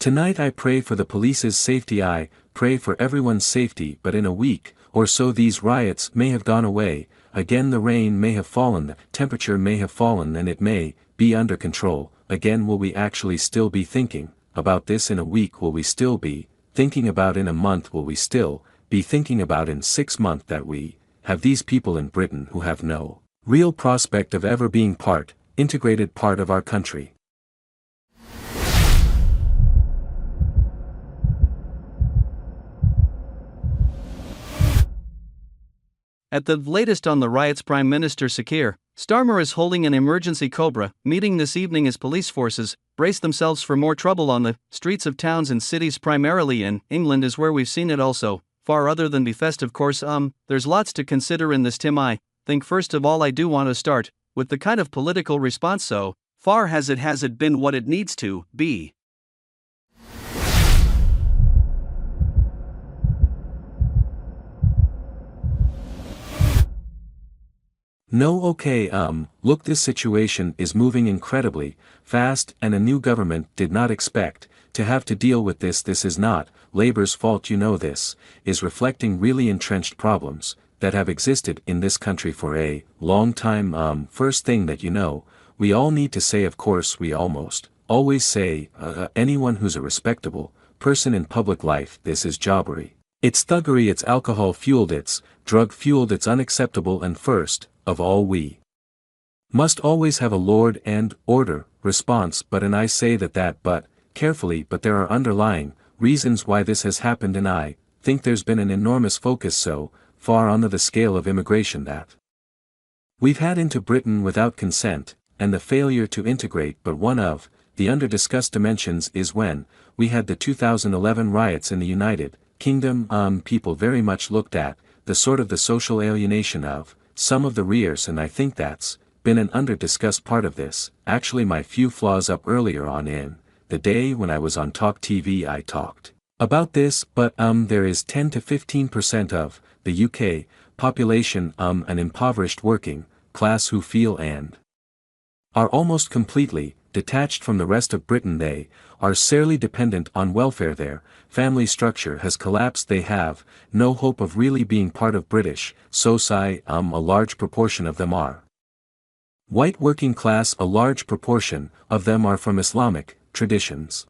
Tonight I pray for the police's safety, I pray for everyone's safety, but in a week or so these riots may have gone away, again the rain may have fallen, the temperature may have fallen and it may be under control. Again, will we actually still be thinking about this in a week? Will we still be thinking about in a month? Will we still be thinking about in 6 months that we have these people in Britain who have no real prospect of ever being integrated part of our country? At the latest on the riots, Prime Minister Keir Starmer is holding an emergency Cobra meeting this evening as police forces brace themselves for more trouble on the streets of towns and cities, primarily in England is where we've seen it also. Far other than be festive course, there's lots to consider in this, Tim. I think first of all I do want to start with the kind of political response. So far has it been what it needs to be? No, okay, look, this situation is moving incredibly fast and a new government did not expect to have to deal with this. This is not Labour's fault, you know. This is reflecting really entrenched problems that have existed in this country for a long time. First thing that you know, we all need to say, of course we almost always say, anyone who's a respectable person in public life, this is jobbery. It's thuggery, it's alcohol-fueled, it's drug-fueled, it's unacceptable, and first of all we must always have a lord and order response. And I say that but carefully, but there are underlying reasons why this has happened, and I think there's been an enormous focus so far on the scale of immigration that we've had into Britain without consent, and the failure to integrate. But one of the under-discussed dimensions is when we had the 2011 riots in the United Kingdom. People very much looked at the social alienation of some of the riots, and I think that's been an under-discussed part of this. Actually, my few flaws up earlier on in the day when I was on Talk TV, I talked about this, but there is 10 to 15% of the UK population, an impoverished working class who feel and are almost completely detached from the rest of Britain. They are sorely dependent on welfare. Their family structure has collapsed. They have no hope of really being part of British society. A large proportion of them are white working class. A large proportion of them are from Islamic traditions.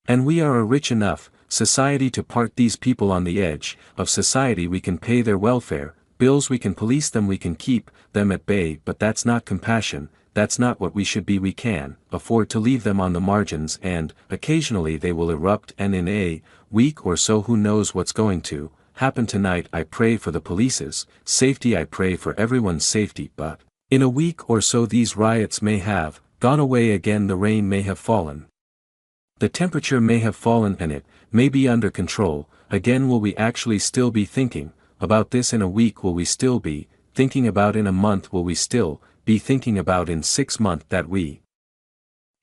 And we are a rich enough society to part these people on the edge of society. We can pay their welfare bills, we can police them, we can keep them at bay, but that's not compassion, that's not what we should be. We can afford to leave them on the margins, and occasionally they will erupt, and in a week or so who knows what's going to happen. Tonight I pray for the police's safety, I pray for everyone's safety, but in a week or so these riots may have gone away again. The rain may have fallen, the temperature may have fallen, and it may be under control. Again, will we actually still be thinking about this in a week? Will we still be thinking about in a month? Will we still be thinking about in 6 months that we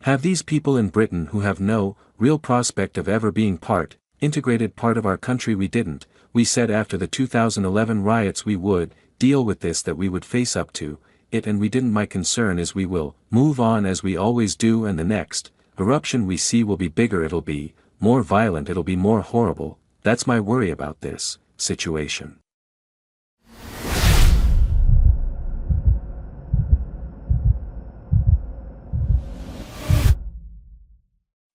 have these people in Britain who have no real prospect of ever being integrated part of our country? We didn't. We said after the 2011 riots we would deal with this, that we would face up to it, and we didn't. My concern is we will move on as we always do, and the next eruption we see will be bigger, it'll be more violent, it'll be more horrible. That's my worry about this situation.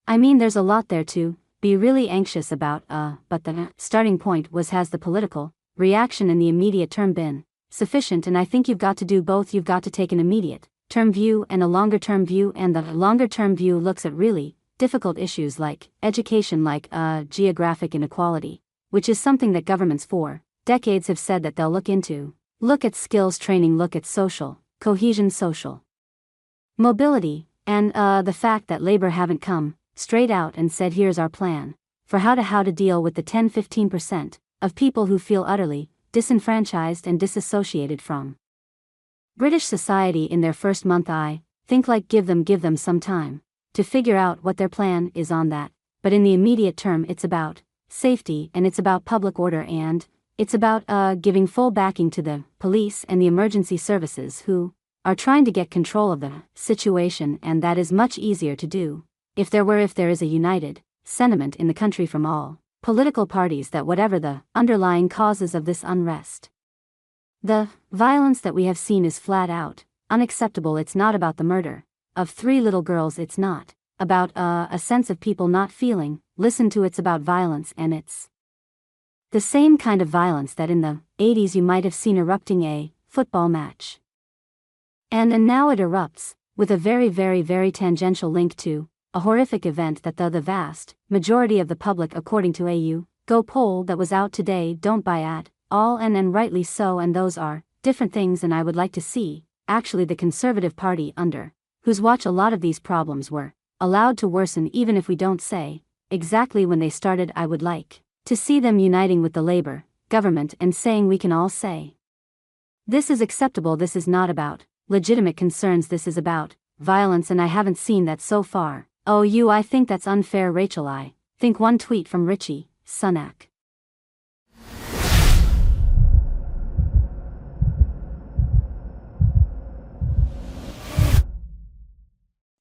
I mean, there's a lot there to be really anxious about, but the starting point was, has the political reaction in the immediate term been sufficient? And I think you've got to do both. You've got to take an immediate term view and a longer term view, and the longer term view looks at really difficult issues like education, like geographic inequality, which is something that governments for decades have said that they'll look into. Look at skills training, look at social cohesion, social mobility, and the fact that Labour haven't come straight out and said, here's our plan for how to deal with the 10-15% of people who feel utterly disenfranchised and disassociated from British society in their first month. I think, like, give them some time to figure out what their plan is on that. But in the immediate term, it's about safety, and it's about public order, and It's about, giving full backing to the police and the emergency services who are trying to get control of the situation, and that is much easier to do if there is a united sentiment in the country from all political parties that whatever the underlying causes of this unrest, the violence that we have seen is flat out unacceptable. It's not about the murder of 3 little girls, it's not about a sense of people not feeling listened to, it's about violence, and it's the same kind of violence that in the 80s you might have seen erupting a football match. And now it erupts, with a very, very, very tangential link to a horrific event that the vast majority of the public, according to a Go poll that was out today, don't buy at all, and rightly so, and those are different things, and I would like to see, actually, the Conservative Party, under whose watch a lot of these problems were allowed to worsen, even if we don't say exactly when they started. I would like to see them uniting with the Labour government and saying we can all say this is acceptable, this is not about legitimate concerns, this is about violence, and I haven't seen that so far. Oh, I think that's unfair, Rachel. I think one tweet from Richie Sunak.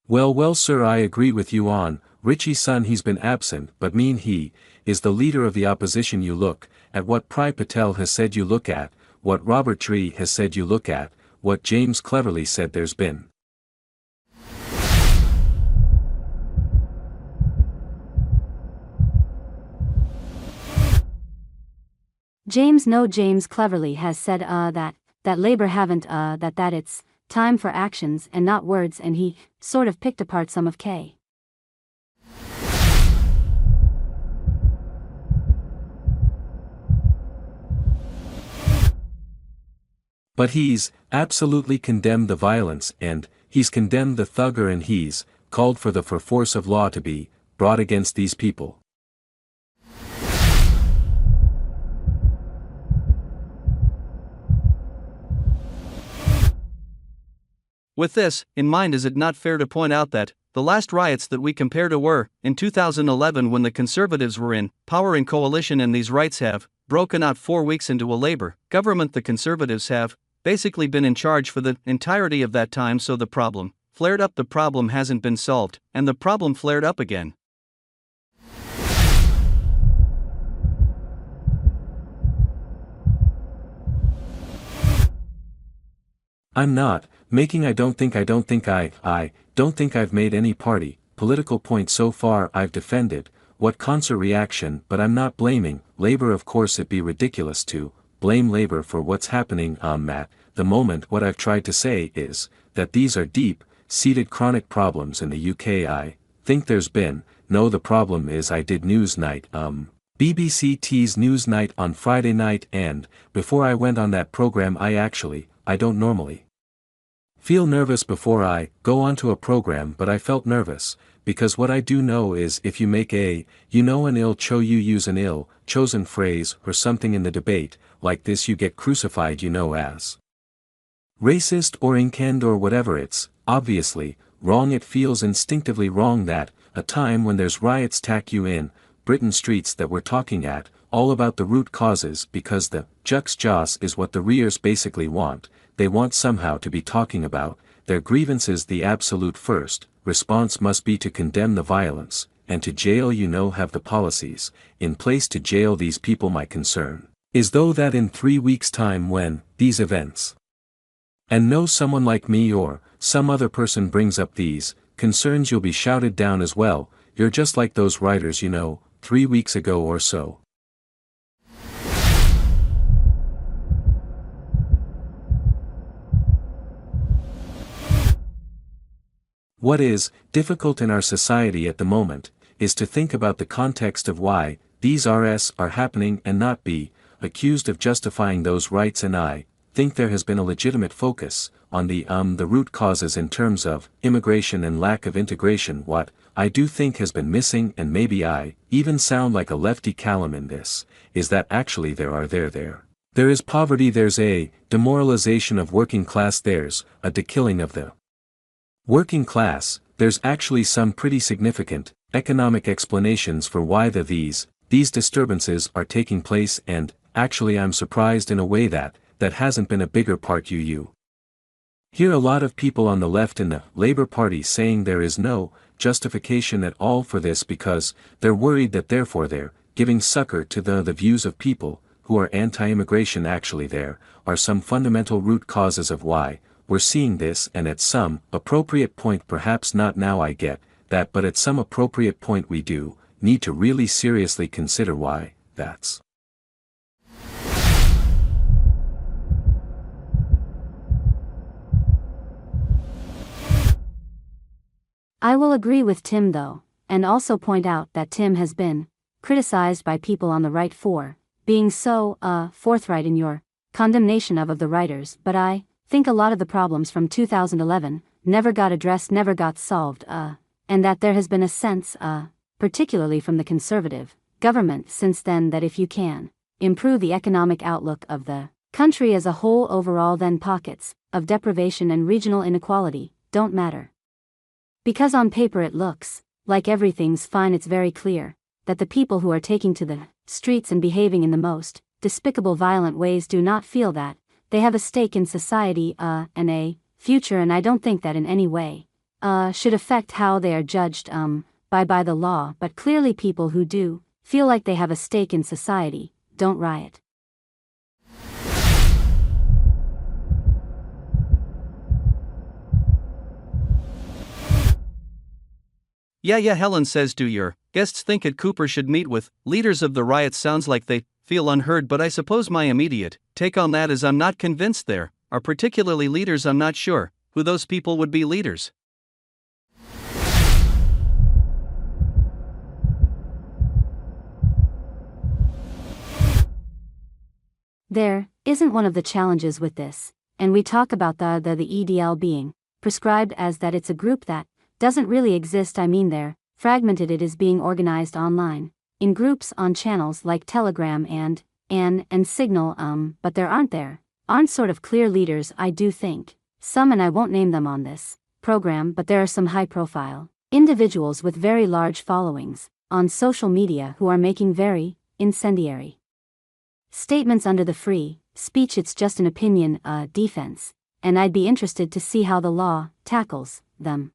Well sir, I agree with you on Richie's son. He's been absent, but he is the leader of the opposition. You look at what Prabh Patel has said, you look at what Robert Tree has said, you look at what James Cleverly said. There's been James Cleverly has said that Labour haven't that it's time for actions and not words, and he sort of picked apart some of K. But he's absolutely condemned the violence, and he's condemned the thugger, and he's called for the force of law to be brought against these people. With this in mind, is it not fair to point out that the last riots that we compare to were in 2011, when the Conservatives were in power in coalition, and these riots have broken out 4 weeks into a Labour government? The Conservatives have basically been in charge for the entirety of that time, so the problem flared up, the problem hasn't been solved, and the problem flared up again. I'm not making I don't think I've made any political point so far. I've defended what concert reaction, but I'm not blaming Labour. Of course it'd be ridiculous to blame Labour for what's happening at the moment. What I've tried to say is that these are deep-seated chronic problems in the UK. I think there's been the problem is I did Newsnight, BBC T's Newsnight on Friday night, and before I went on that program I don't normally feel nervous before I go onto a program, but I felt nervous, because what I do know is if you make an you use an ill-chosen phrase or something in the debate like this, you get crucified as racist or incend or whatever. It's obviously wrong. It feels instinctively wrong that a time when there's riots tack you in Britain streets that we're talking at all about the root causes, because the jux joss is what the rears basically want. They want somehow to be talking about their grievances. The absolute first response must be to condemn the violence, and to jail have the policies in place to jail these people. My concern is though that in 3 weeks' time, when these events and someone like me or some other person brings up these concerns, you'll be shouted down as well. You're just like those writers 3 weeks ago or so. What is difficult in our society at the moment is to think about the context of why these RS are happening and not be accused of justifying those rights. And I think there has been a legitimate focus on the root causes in terms of immigration and lack of integration. What I do think has been missing, and maybe I even sound like a lefty Callum in this, is that actually there is poverty, there's a demoralization of working class, there's a dekilling of the working class. There's actually some pretty significant economic explanations for why these disturbances are taking place, and actually I'm surprised in a way that hasn't been a bigger part you. Hear a lot of people on the left in the Labour Party saying there is no justification at all for this because they're worried that therefore they're giving succor to the views of people who are anti-immigration. Actually there are some fundamental root causes of why we're seeing this, and at some appropriate point, perhaps not now, I get that, but at some appropriate point we do need to really seriously consider why that's. I will agree with Tim though, and also point out that Tim has been criticized by people on the right for being so, forthright in your condemnation of the writers, but I think a lot of the problems from 2011 never got addressed, never got solved, and that there has been a sense, particularly from the conservative government since then, that if you can improve the economic outlook of the country as a whole overall, then pockets of deprivation and regional inequality don't matter. Because on paper it looks like everything's fine, it's very clear that the people who are taking to the streets and behaving in the most despicable, violent ways do not feel that they have a stake in society, and a future, and I don't think that in any way should affect how they are judged by the law, but clearly people who do feel like they have a stake in society don't riot. Yeah, Helen says, do your guests think that Cooper should meet with leaders of the riots? Sounds like they feel unheard, but I suppose my immediate take on that is I'm not convinced there are particularly leaders. I'm not sure who those people would be leaders. There isn't one of the challenges with this, and we talk about the EDL being prescribed as that it's a group that doesn't really exist. I mean, they're fragmented. It is being organized online in groups on channels like Telegram and Signal, but there aren't sort of clear leaders. I do think some, and I won't name them on this program, but there are some high-profile individuals with very large followings on social media who are making very incendiary statements under the free speech, it's just an opinion defense, and I'd be interested to see how the law tackles them.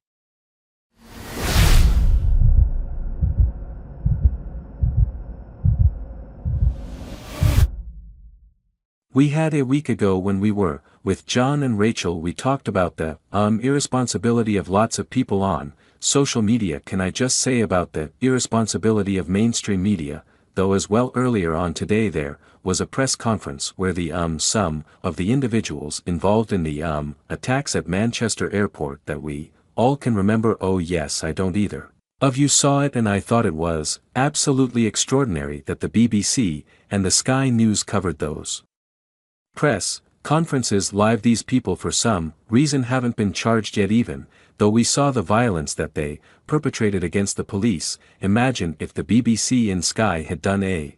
We had a week ago when we were with John and Rachel, we talked about the irresponsibility of lots of people on social media. Can I just say about the irresponsibility of mainstream media, though, as well? Earlier on today there was a press conference where the some of the individuals involved in the attacks at Manchester Airport that we all can remember. Oh yes, I don't either of you saw it, and I thought it was absolutely extraordinary that the BBC and the Sky News covered those press conferences live. These people for some reason haven't been charged yet, even though we saw the violence that they perpetrated against the police. Imagine if the BBC and Sky had done a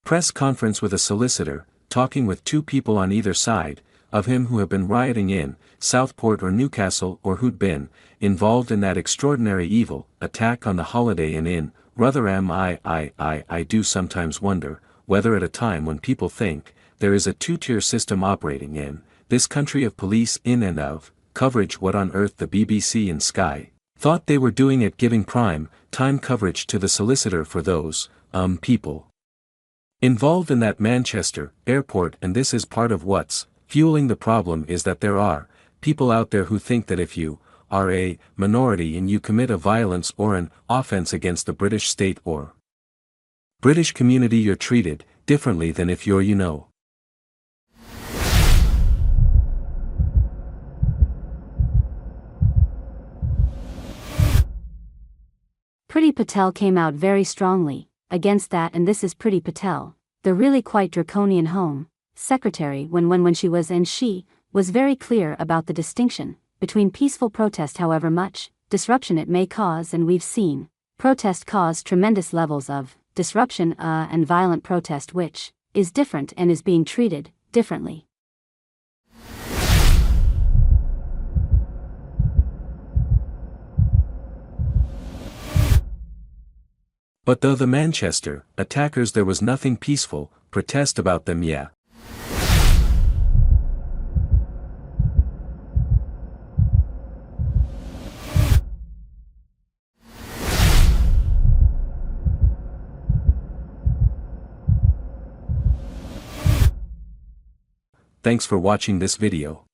press conference with a solicitor, talking with two people on either side of him who have been rioting in Southport or Newcastle, or who'd been involved in that extraordinary evil attack on the Holiday Inn in Rotherham. I do sometimes wonder whether at a time when people think there is a two-tier system operating in this country of police in and of coverage, what on earth the BBC and Sky thought they were doing at giving prime time coverage to the solicitor for those people involved in that Manchester Airport. And this is part of what's fueling the problem, is that there are people out there who think that if you are a minority and you commit a violence or an offense against the British state or British community, you're treated differently than if you're, Priti Patel came out very strongly against that, and this is Priti Patel, the really quite draconian Home Secretary, when she was very clear about the distinction between peaceful protest, however much disruption it may cause, and we've seen protest cause tremendous levels of disruption, and violent protest, which is different and is being treated differently. But though the Manchester attackers there was nothing peaceful, protest about them yeah. Thanks for watching this video.